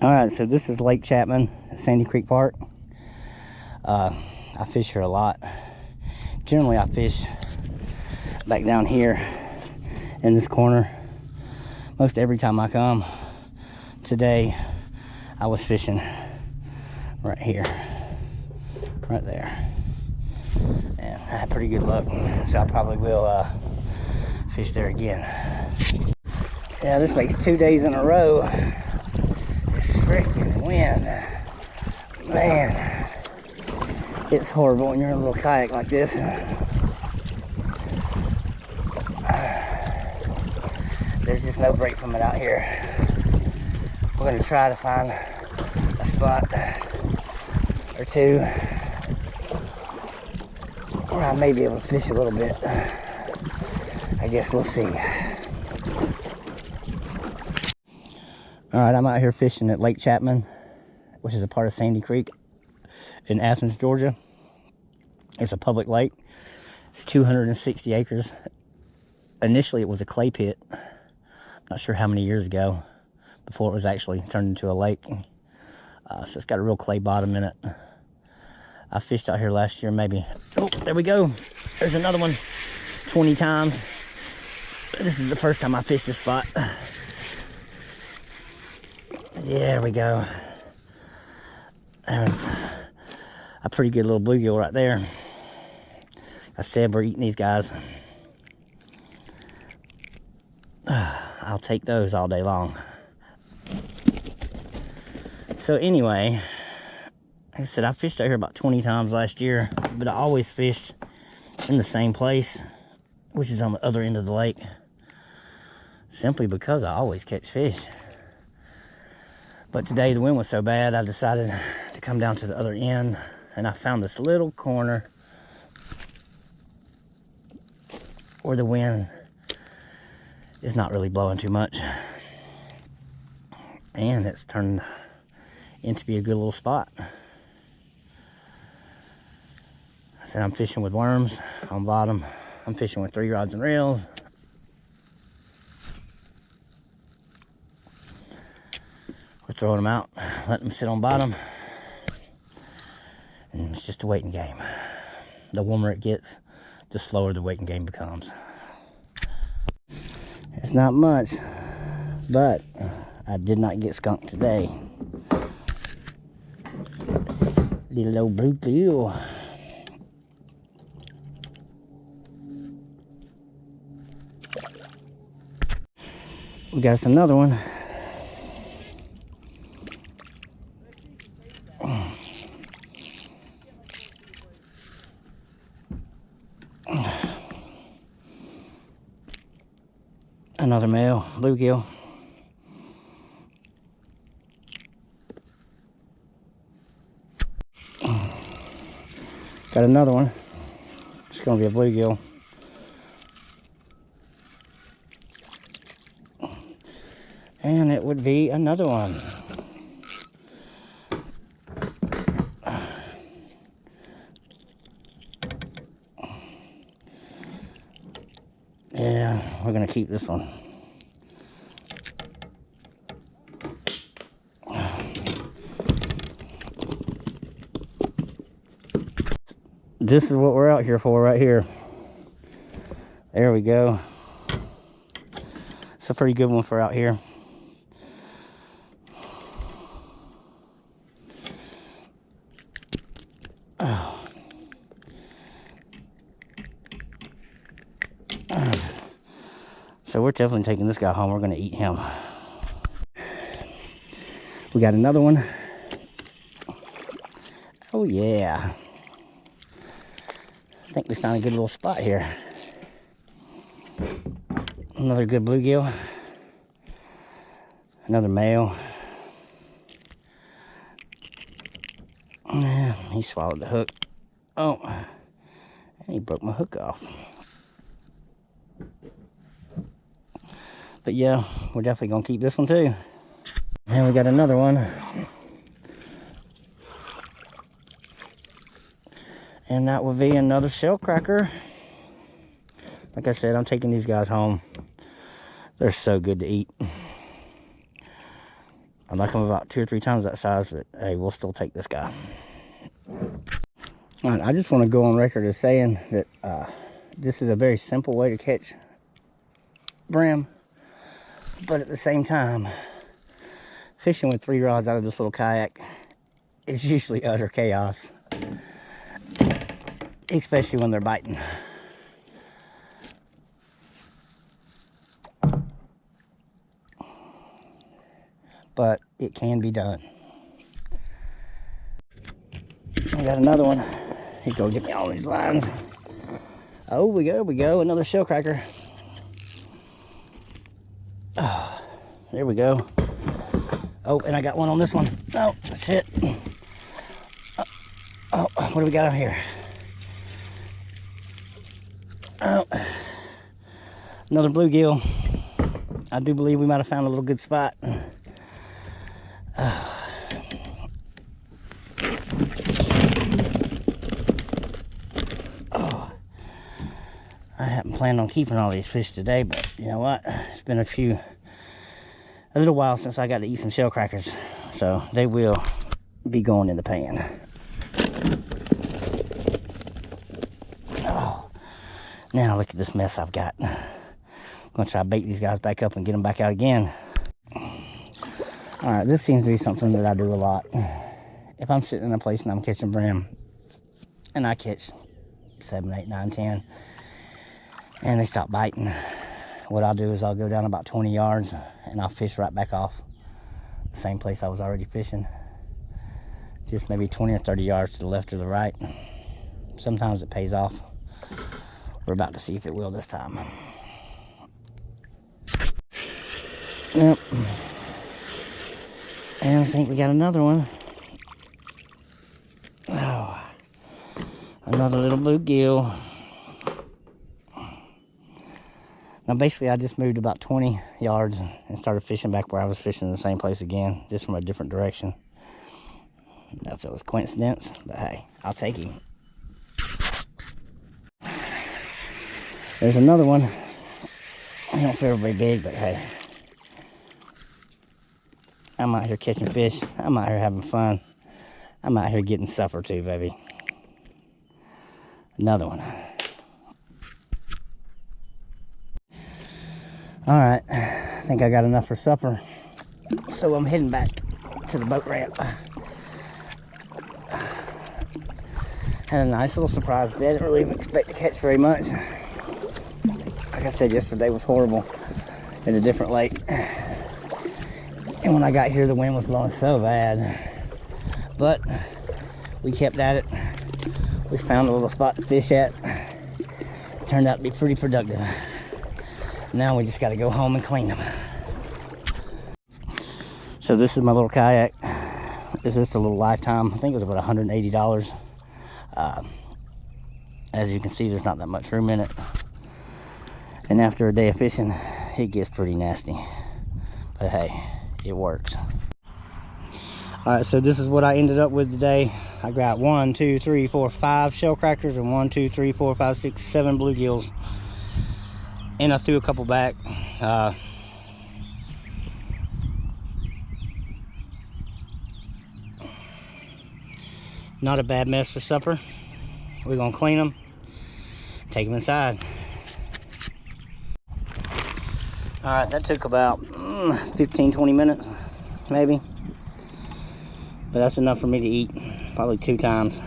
Alright, so this is Lake Chapman at Sandy Creek Park. I fish here a lot. Generally I fish back down here in this corner most every time I come. Today I was fishing right here, right there, and I had pretty good luck, so I probably will fish there again. Yeah, this makes 2 days in a row. This freaking wind, man, it's horrible when you're in a little kayak like this. There's just no break from it out here. We're going to try to find a spot or two where I may be able to fish a little bit. I guess we'll see. Alright, I'm out here fishing at Lake Chapman, which is a part of Sandy Creek in Athens, Georgia. It's a public lake. It's 260 acres. Initially it was a clay pit. Not sure how many years ago, before it was actually turned into a lake. So it's got a real clay bottom in it. I fished out here last year, maybe. Oh, there we go. There's another one. 20 times. This is the first time I fished this spot. There we go. There's a pretty good little bluegill right there. I said we're eating these guys. I'll take those all day long. So anyway, like I said, I fished out here about 20 times last year, but I always fished in the same place, which is on the other end of the lake, simply because I always catch fish. But today the wind was so bad, I decided to come down to the other end, and I found this little corner where the wind is not really blowing too much, and it's turned into be a good little spot. I said I'm fishing with worms on bottom. I'm fishing with 3 rods and reels. We're throwing them out, letting them sit on bottom, and it's just a waiting game. The warmer it gets, the slower the waiting game becomes. It's not much, but I did not get skunked today. Little old bluegill. We got us another one. Another male bluegill. Got another one. It's gonna be a bluegill. And it would be another one. Yeah, we're gonna keep this one. This is what we're out here for right here. There we go. It's a pretty good one for out here. Oh. So we're definitely taking this guy home. We're gonna eat him. We got another one. Oh yeah. I think we found a good little spot here. Another good bluegill. Another male. Yeah, he swallowed the hook. Oh, and he broke my hook off. But yeah, we're definitely gonna keep this one too. And we got another one. And that would be another shellcracker. Like I said, I'm taking these guys home. They're so good to eat. I'd like them about 2 or 3 times that size, but hey, we'll still take this guy. All right, I just want to go on record as saying that this is a very simple way to catch brim, but at the same time, fishing with 3 rods out of this little kayak is usually utter chaos, especially when they're biting. But it can be done. I got another one. He go get me all these lines. Oh, we go, another shellcracker. Oh, there we go. Oh, and I got one on this one. Oh, shit. Oh, what do we got on here? Oh, another bluegill. I do believe we might have found a little good spot. I hadn't planned on keeping all these fish today, but you know what? It's been a little while since I got to eat some shellcrackers, so they will be going in the pan. Oh, now look at this mess I've got. I'm gonna try to bait these guys back up and get them back out again. All right, this seems to be something that I do a lot. If I'm sitting in a place and I'm catching brim, and I catch 7, 8, 9, 10, and they stop biting, what I'll do is I'll go down about 20 yards and I'll fish right back off the same place I was already fishing. Just maybe 20 or 30 yards to the left or the right. Sometimes it pays off. We're about to see if it will this time. Yep. And I think we got another one. Oh, another little bluegill. Now basically I just moved about 20 yards and started fishing back where I was fishing in the same place again, just from a different direction. I don't know if it was coincidence, but hey, I'll take him. There's another one. I don't feel very big, but hey. I'm out here catching fish. I'm out here having fun. I'm out here getting supper too, baby. Another one. All right, I think I got enough for supper, so I'm heading back to the boat ramp. Had a nice little surprise today. I didn't really even expect to catch very much. Like I said, yesterday was horrible at a different lake, and when I got here, the wind was blowing so bad. But we kept at it. We found a little spot to fish at. It turned out to be pretty productive. Now we just got to go home and clean them. So this is my little kayak. This is just a little Lifetime. I think it was about $180. As you can see, there's not that much room in it. And after a day of fishing, it gets pretty nasty. But hey, it works. Alright, so this is what I ended up with today. I got 1, 2, 3, 4, 5 shellcrackers and 1, 2, 3, 4, 5, 6, 7 bluegills. And I threw a couple back. Not a bad mess for supper. We're gonna clean them, take them inside. All right, that took about 15-20 minutes, maybe. But that's enough for me to eat, probably 2 times.